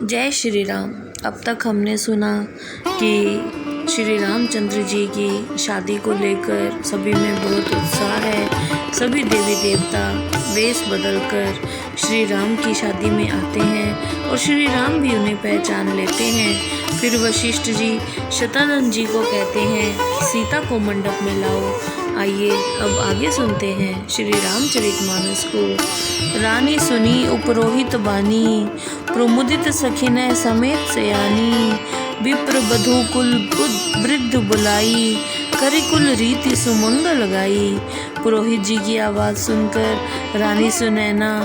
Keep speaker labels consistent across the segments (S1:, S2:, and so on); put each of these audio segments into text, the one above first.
S1: जय श्री राम। अब तक हमने सुना कि श्री रामचंद्र जी की शादी को लेकर सभी में बहुत उत्साह है। सभी देवी देवता वेश बदलकर श्री राम की शादी में आते हैं और श्री राम भी उन्हें पहचान लेते हैं। फिर वशिष्ठ जी शतानंद जी को कहते हैं सीता को मंडप में लाओ। आइए अब आगे सुनते हैं श्री रामचरितमानस को। रानी सुनी उपरोहित बानी, प्रमुदित सखिनय समेत सयानी। विप्र बधू कुल वृद्ध बुलाई, करिकुल रीति सुमंगल गाई। पुरोहित जी की आवाज़ सुनकर रानी सुनैना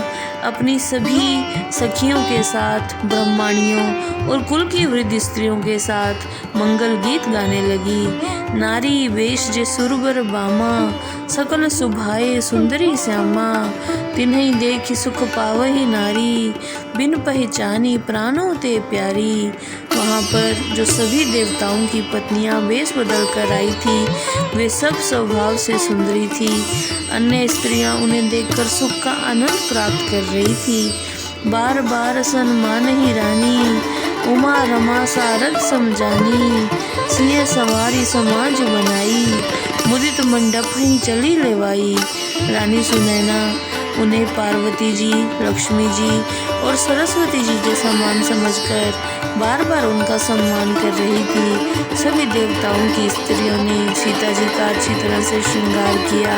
S1: अपनी सभी सखियों के साथ, ब्रह्माणियों और कुल की वृद्ध स्त्रियों के साथ मंगल गीत गाने लगी। नारी वेश जे सुरबर बामा, सकल सुभाए सुंदरी श्यामा। तिन्हई देखी सुख पावही नारी, बिन पहचानी प्राणों ते प्यारी। वहाँ पर जो सभी देवताओं की पत्नियां वेश बदल कर आई थी, वे सब स्वभाव से सुंदरी थी। अन्य स्त्रियां उन्हें देखकर सुख का आनंद प्राप्त कर रही थी। बार बार सन्मान ही रानी, उमा रमा सारद समझानी। सिंह सवारी समाज बनाई, मुदित मंडप ही चली लेवाई। रानी सुनैना उन्हें पार्वती जी, लक्ष्मी जी और सरस्वती जी के समान समझकर बार बार उनका सम्मान कर रही थी। सभी देवताओं की स्त्रियों ने सीता जी का अच्छी तरह से श्रृंगार किया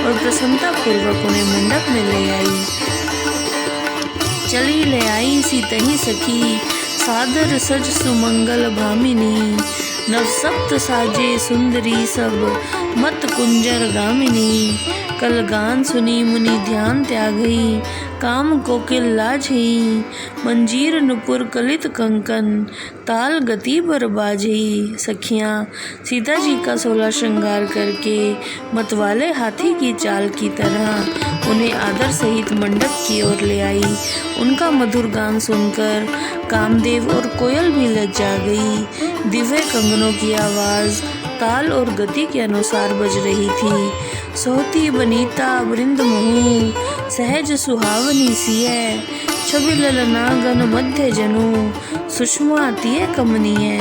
S1: और प्रसन्नता पूर्वक उन्हें मंडप में ले आई। चली ले आई सीतही सखी, सादर सज सुमंगल भामिनी। नव सप्त साजे सुंदरी सब, मत कुंजर गामिनी। कल गान सुनी मुनि ध्यान त्यागई, काम कोकिल लाजई। मंजीर नुपुर कलित कंकन, ताल गति बर बाजई। सखियाँ सीता जी का 16 श्रृंगार करके मतवाले हाथी की चाल की तरह उन्हें आदर सहित मंडप की ओर ले आई। उनका मधुर गान सुनकर कामदेव और कोयल भी लज्जा गई। दिव्य कंगनों की आवाज़ ताल और गति के अनुसार बज रही थी। सोहती बनीता वृंद महू, सहज सुहावनी सिय। छवि ललना गन मध्य जनु, सुषमा तिय कमनीय।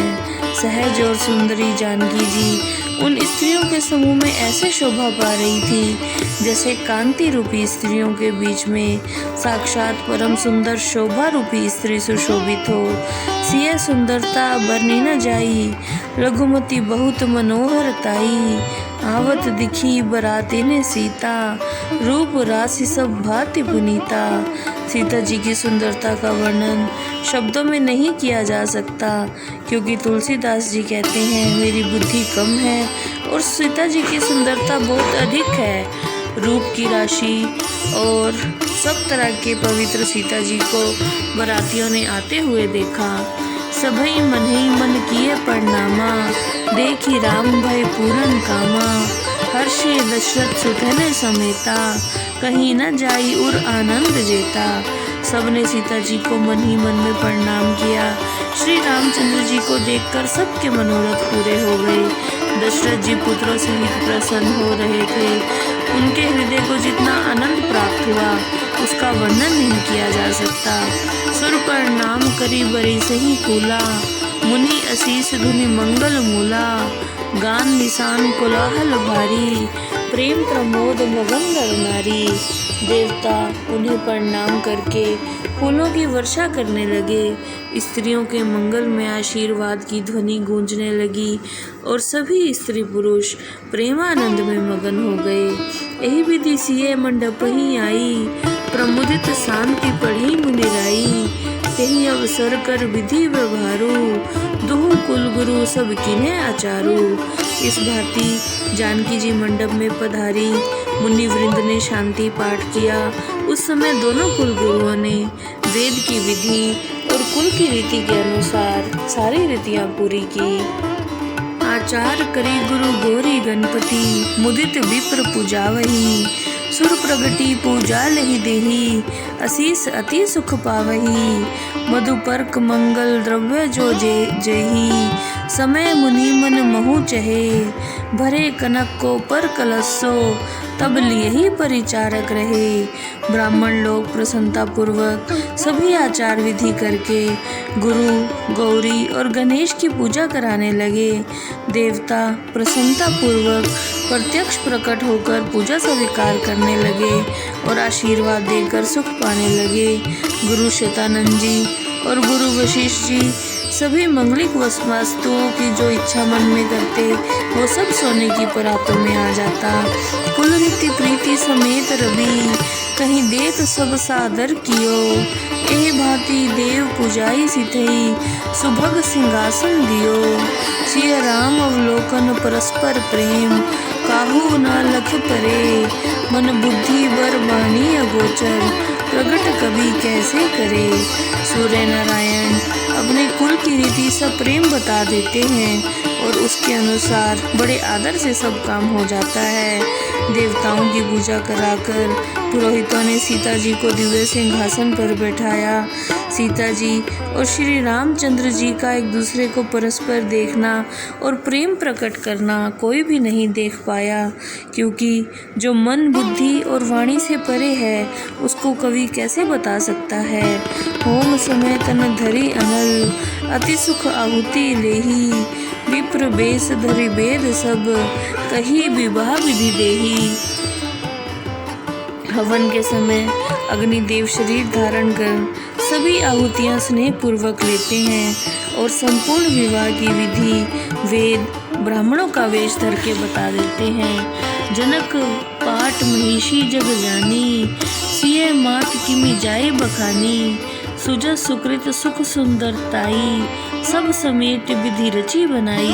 S1: सहज और सुंदरी जानकी जी उन स्त्रियों के समूह में ऐसे शोभा पा रही थी जैसे कांति रूपी स्त्रियों के बीच में साक्षात परम सुंदर शोभा रूपी स्त्री सुशोभित हो। सिय सुंदरता बरनी न जाई, रघुमती बहुत मनोहर ताई। आवत दिखी बराती ने सीता, रूप राशि सब भांति पुनीता। सीता जी की सुंदरता का वर्णन शब्दों में नहीं किया जा सकता, क्योंकि तुलसीदास जी कहते हैं मेरी बुद्धि कम है और सीता जी की सुंदरता बहुत अधिक है। रूप की राशि और सब तरह के पवित्र सीता जी को बरातियों ने आते हुए देखा। सभई मन ही मन किए प्रणामा, देखी राम भय पूरन कामा। हर्षे दशरथ सुतने समेता, कहीं न जाई उर आनंद जेता। सबने सीता जी को मन ही मन में प्रणाम किया। श्री रामचंद्र जी को देखकर सबके मनोरथ पूरे हो गए। दशरथ जी पुत्रों सहित प्रसन्न हो रहे थे। उनके हृदय को जितना आनंद प्राप्त हुआ उसका वर्णन नहीं किया जा सकता। सुर पर नाम करी बरी सही फूला, मुनि असीस धुनि मंगल मूला। गान निशान कोलाहल भारी, प्रेम प्रमोद मगन नर नारी। देवता उन्हें प्रणाम करके फूलों की वर्षा करने लगे। स्त्रियों के मंगल में आशीर्वाद की ध्वनि गूंजने लगी और सभी स्त्री पुरुष प्रेमानंद में मगन हो गए। यही विधि सिए मंडप ही आई, प्रमुदित शांति पढ़ी मुनिराई। तेहि अवसर कर विधि व्यवहारू, दुहु कुल गुरु सब किन्हें आचारू। इस भांति जानकी जी मंडप में पधारी। मुनि वृंद ने शांति पाठ किया। उस समय दोनों कुल गुरुओं ने वेद की विधि और कुल की रीति के अनुसार सारी रीतियां पूरी की। आचार करी गुरु गौरी गणपति, मुदित विप्र पूजावही। सुर प्रगति पूजा लहि देही, असीस अति सुख पावही। मधुपर्क मंगल द्रव्य जो जेही, समय मुनि मन महु चहे। भरे कनक को पर कलशो, तब यही परिचारक रहे। ब्राह्मण लोग प्रसन्नता पूर्वक सभी आचार विधि करके गुरु, गौरी और गणेश की पूजा कराने लगे। देवता प्रसन्नता पूर्वक प्रत्यक्ष प्रकट होकर पूजा स्वीकार करने लगे और आशीर्वाद देकर सुख पाने लगे। गुरु शतानंद जी और गुरु वशिष्ठ जी सभी मंगलिक वस्तुओं की जो इच्छा मन में करते वो सब सोने की परातों में आ जाता। कुल रीति प्रीति समेत रवि कहीं देत सब सादर कियो। एह भांति देव पूजाई सिथई सुभग सिंहासन दियो। सिय राम अवलोकन परस्पर प्रेम काहू न लख परे। मन बुद्धि बर बानी अगोचर प्रगट कवि कैसे करे। सूर्य नारायण अपने कुल की रीति सब प्रेम बता देते हैं और उसके अनुसार बड़े आदर से सब काम हो जाता है। देवताओं की पूजा कराकर पुरोहितों ने सीता जी को दिव्य सिंहासन पर बैठाया। सीता जी और श्री रामचंद्र जी का एक दूसरे को परस्पर देखना और प्रेम प्रकट करना कोई भी नहीं देख पाया, क्योंकि जो मन बुद्धि और वाणी से परे है उसको कवि कैसे बता सकता है। होम समय तन धरि अनल अति सुख आहुति लेही। विप्र बेस धरि वेद सब कही विवाह विधि देही। हवन के समय अग्निदेव शरीर धारण कर सभी आहुतियां स्नेह पूर्वक लेते हैं और संपूर्ण विवाह की विधि वेद ब्राह्मणों का वेश धर के बता देते हैं। जनक पाट महिषी जग जानी। सिय मात किमि जाए बखानी। सुजस सुकृत सुख सुंदरताई। सब समेट विधि रची बनाई।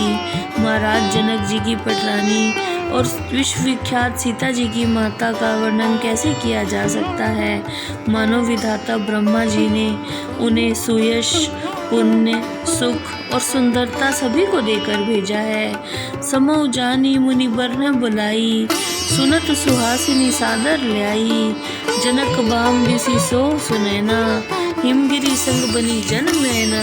S1: महाराज जनक जी की पटरानी और विश्वविख्यात सीता जी की माता का वर्णन कैसे किया जा सकता है। मानव विधाता ब्रह्मा जी ने उन्हें सुयश, पुण्य, सुख और सुंदरता सभी को देकर भेजा है। समौ जानी मुनि बरन बुलाई। सुनत सुहासिनी सादर ल्याई। जनक बाम दिसी सो सुनैना। हिमगिरी संग बनी जन नैना।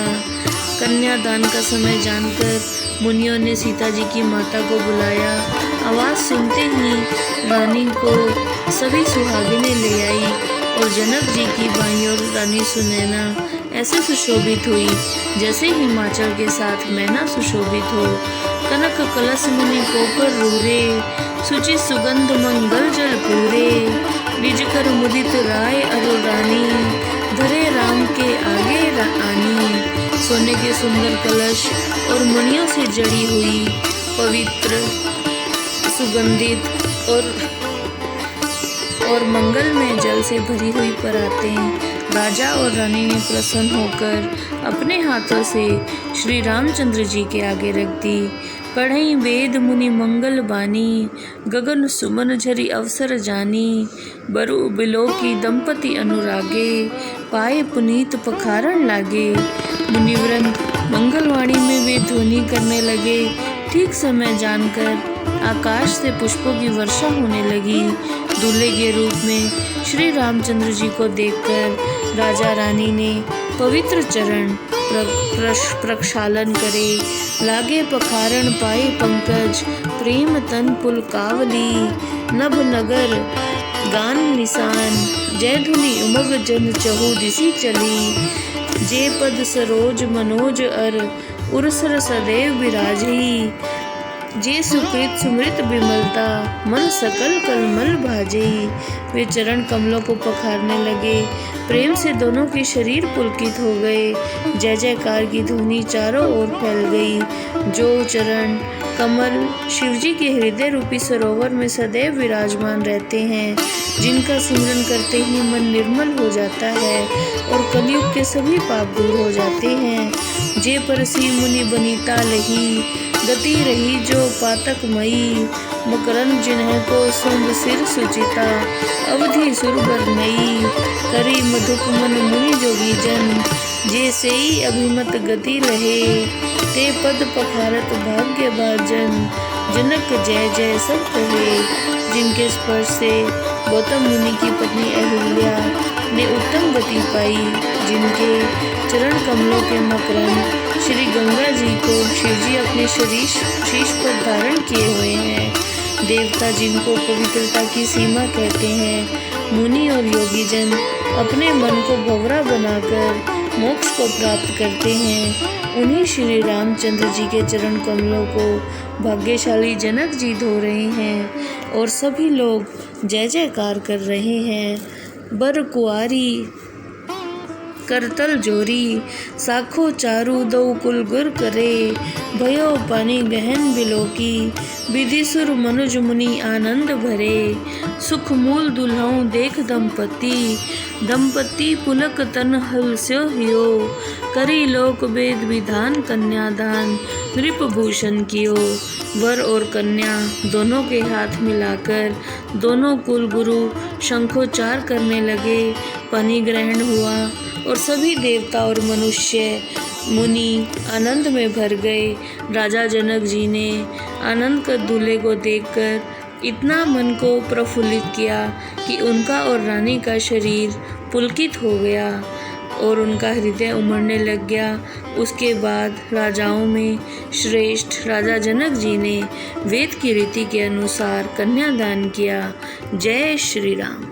S1: कन्यादान का समय जानकर मुनियों ने सीता जी की माता को बुलाया। आवाज़ सुनते ही रानी को सभी सुहागिनें ले आई और जनक जी की बाई और रानी सुनैना ऐसे सुशोभित हुई जैसे हिमाचल के साथ मैना सुशोभित हो। कनक कलश मुनि पोकर रूरे। सुचि सुगंध मंगल जल पूरे। निज कर मुदित राय अरु रानी। धरे राम के आगे आनी। सोने के सुंदर कलश और मणियों से जड़ी हुई पवित्र, सुगंधित और मंगल में जल से भरी हुई परातें राजा और रानी ने प्रसन्न होकर अपने हाथों से श्री रामचंद्र जी के आगे रख दी। पढ़ई वेद मुनि मंगल बानी। गगन सुमन झरी अवसर जानी। बरु बिलो की दंपति अनुरागे। पाए पुनीत पखारण लागे। मुनिवृंद मंगलवाणी में वे ध्वनि करने लगे। ठीक समय जानकर आकाश से पुष्पों की वर्षा होने लगी। दूल्हे के रूप में श्री रामचंद्र जी को देखकर राजा रानी ने पवित्र चरण प्रक्षालन करे। लागे पखारण पाए पंकज। प्रेम तन पुलकावली। नभ नगर गान निशान। जय धुनि उमग जन चहु दिसी चली। जे पद सरोज मनोज अर उरसर सदैव विराजही। जे सुकृत सुमृत विमलता मन सकल कलमल भाजई। वे चरण कमलों को पखारने लगे। प्रेम से दोनों के शरीर पुलकित हो गए। जय जयकार की ध्वनि चारों ओर फैल गई। जो चरण कमल शिवजी के हृदय रूपी सरोवर में सदैव विराजमान रहते हैं, जिनका सिमरन करते ही मन निर्मल हो जाता है और कलयुग के सभी पाप दूर हो जाते हैं। जे परसी मुनि बनीता लही। गति रही जो पातक मई। मकरंद जिन्हें को सुंद सिर सुचिता। अवधि सुरबर नई। करी मधुप मन मुनि जोगी जन। जे सेई अभिमत गति रहे। ते पद पखारत भाग्य भाजन। जनक जय जय सब कहे। जिनके स्पर्श से गौतम मुनि की पत्नी अहिल्या ने उत्तम गति पाई। जिनके चरण कमलों के मकरंद श्री गंगा जी को शिवजी अपने शीश पर धारण किए हुए हैं। देवता जिनको पवित्रता की सीमा कहते हैं, मुनि और योगी जन अपने मन को भंवरा बनाकर मोक्ष को प्राप्त करते हैं। उन्हीं श्री रामचंद्र जी के चरण कमलों को भाग्यशाली जनक जी धो रहे हैं और सभी लोग जय जयकार कर रहे हैं। बर कुआरी करतल जोरी, साखो चारू दो कुल गुर करे, भयो पानी गहन बिलोकी, विधिसुर मनुज मुनि आनंद भरे, सुख मूल दुल्हऊ देख दंपति पुलक तन हल स्यो हियो, करी लोक वेद विधान कन्यादान, नृप भूषण कियो। वर और कन्या दोनों के हाथ मिलाकर दोनों कुल गुरु शंखोच्चार करने लगे। पानी ग्रहण हुआ और सभी देवता और मनुष्य मुनि आनंद में भर गए। राजा जनक जी ने आनंद कर दूल्हे को देखकर इतना मन को प्रफुल्लित किया कि उनका और रानी का शरीर पुलकित हो गया और उनका हृदय उमड़ने लग गया। उसके बाद राजाओं में श्रेष्ठ राजा जनक जी ने वेद की रीति के अनुसार कन्यादान किया। जय श्री राम।